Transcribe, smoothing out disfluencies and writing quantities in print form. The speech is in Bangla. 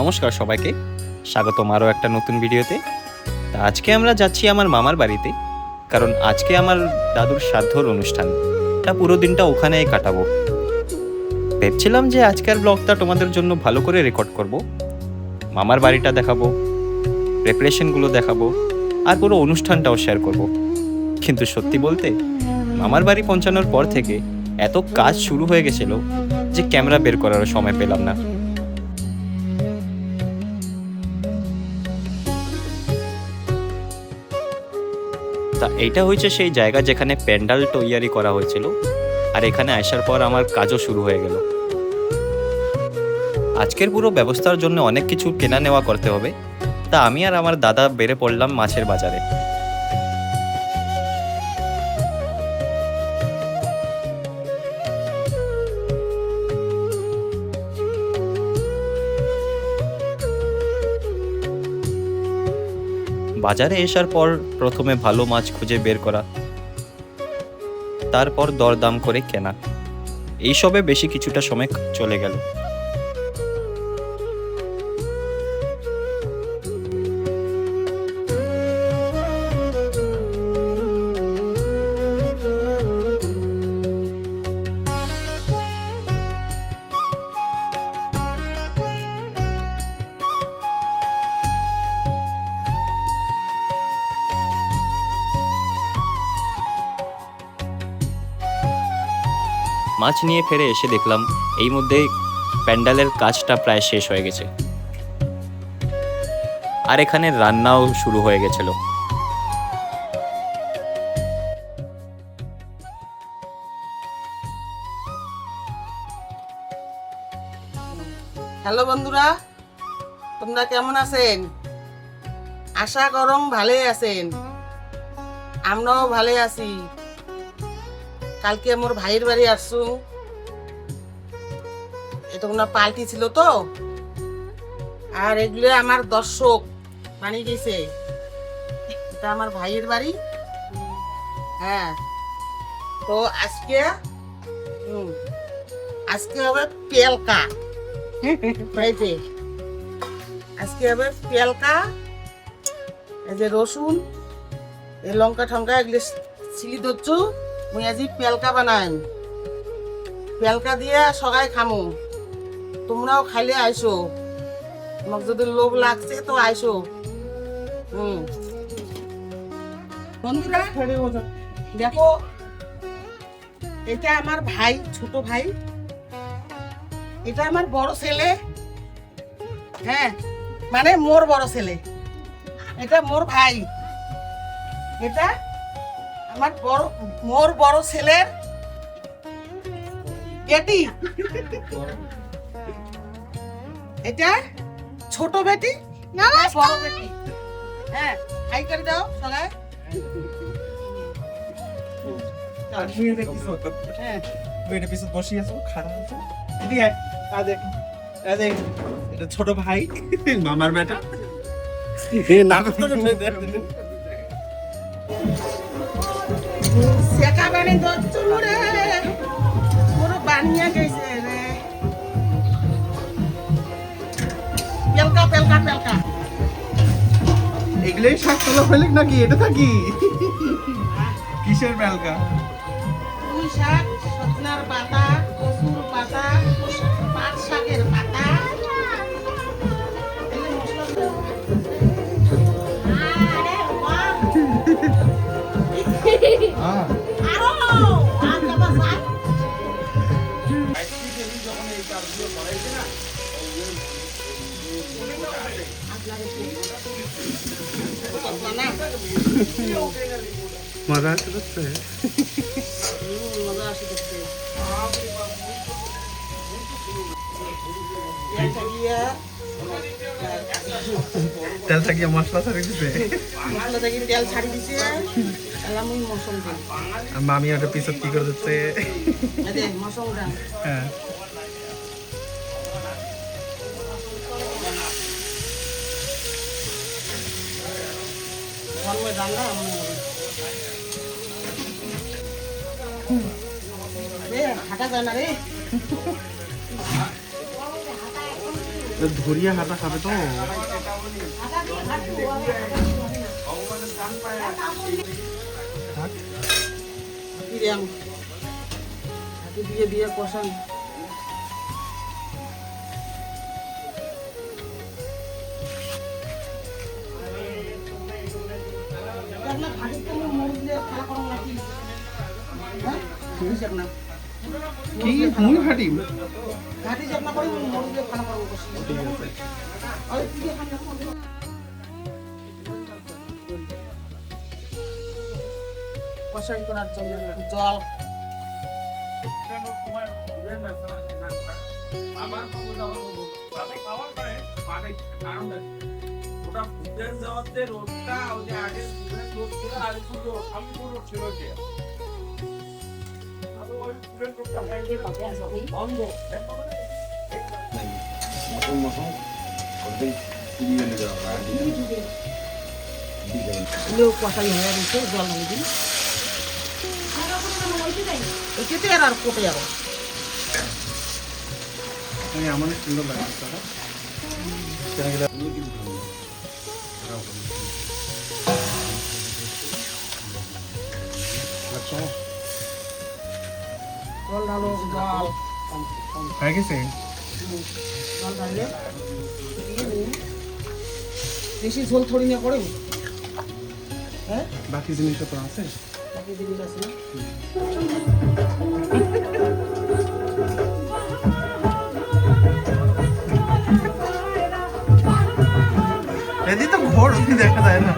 নমস্কার সবাইকে, স্বাগতম আরও একটা নতুন ভিডিওতে। তা আজকে আমরা যাচ্ছি আমার মামার বাড়িতে, কারণ আজকে আমার দাদুর শ্রাদ্ধর অনুষ্ঠান। তা পুরো দিনটা ওখানেই কাটাবো। ভেবছিলাম যে আজকের ব্লগটা তোমাদের জন্য ভালো করে রেকর্ড করব, মামার বাড়িটা দেখাবো, প্রিপারেশনগুলো দেখাবো, আর পুরো অনুষ্ঠানটাও শেয়ার করব। কিন্তু সত্যি বলতে মামার বাড়ি পৌঁছানোর পর থেকে এত কাজ শুরু হয়ে গেছিল যে ক্যামেরা বের করার সময় পেলাম না। তা এইটা হয়েছে সেই জায়গা যেখানে প্যান্ডেল তৈয়ারি করা হয়েছিল, আর এখানে আসার পর আমার কাজও শুরু হয়ে গেল। আজকের পুরো ব্যবস্থার জন্য অনেক কিছু কেনা নেওয়া করতে হবে। তা আমি আর আমার দাদা বেড়ে পড়লাম মাছের বাজারে। বাজারে আসার পর প্রথমে ভালো মাছ খুঁজে বের করা, তারপর দরদাম করে কেনা, এইসবে বেশি কিছুটা সময় চলে গেল। মাছ নিয়ে ফিরে এসে দেখলাম এই মধ্যে প্যান্ডেলের কাজটা প্রায় শেষ হয়ে গেছে, আর এখানে রান্নাও শুরু হয়ে গেছিল। হ্যালো বন্ধুরা, তোমরা কেমন আছেন? আশা করং ভালোই আছেন। আমরাও ভালো আছি। কালকে আমার ভাইয়ের বাড়ি আসছু, এটা ওনার পার্টি ছিল তো, আর এগুলো আমার দর্শক বানিয়ে গেছে। এটা আমার ভাইয়ের বাড়ি। হ্যাঁ, তো আজকে আজকে হবে পেলকা। আজকে হবে পেলকা। এই যে রসুন, এই লঙ্কা ঠঙ্কা এগুলো ছিলি ধরছু, মুই আজি পেলকা বানাইম। পেলকা দিয়ে সবাই খামু, তোমরাও খাইলে আইসো। তোমার যদি লোভ লাগছে তো আইসো। বন্ধুরা দেখো, এটা আমার ভাই, ছোট ভাই। এটা আমার বড় ছেলে। হ্যাঁ, মানে মোর বড় ছেলে। এটা মোর ভাই। এটা আমার মোর বড় ছেলের বেটি। এটা ছোট বেটি, বড় বেটি। হ্যাঁ, হাই করে দাও সবাই। হ্যাঁ, এটা ছোট ভাই, মামার বেটা। সেকা বানি দচ্চু রে, পুরো বানিয়ে গেছে রে। পেলকা পেলকা পেলকা। এগুলোই শাক তোলা ফেলিক নাকি? এটা থাকি কিসের বেলকা? পুঁই শাক, সজনার পাতা, কচুর পাতা, পাট শাকের পাতা। এগুলো মশলা দাও। আরে বাহ! আরো আর যাবা শাক। মজা আসছে। মজা আসে দেখতে। তেল থাকিয়ে মশলা ছাড়ি দিছে। মশলা থেকে তেল ছাড়ি দিছে, এলাম ওই মশলা। আর মামি ওটা পিছত কি করে দিচ্ছে? মশলা হ্যাঁ, রান্না রে, হাঁটা যায় না রে। ধরিয়া হাতা খাবে তো কিরাম হাতে দিয়ে দিয়ে কষান। আপনার ভাতের তো মরিচ দিয়ে খাওয়া করা নাকি? হ্যাঁ বুঝছি আপনার কি মুই ফাটি ঘাটি যত্ন করে মরিচ দিয়ে খাওয়া করা বসি। আর কি দিয়ে খাওয়া করব? কষাই করার জন্য একটু জল কষাই হয়ে গেছে, জল নামিয়ে দিন। এটাতে আর কোটে যাবো। আমার সুন্দর লাগে আচ্ছা জল ঢালো, জল হয়ে গেছে জল ঢাললে দিয়ে দিন। বেশি ঝোল থড়ি নিয়ে করে হ্যাঁ বাকি জিনিসও তো আছে বাকি জিনিস আছে না? এদি তো ঘোর দেখা যায় না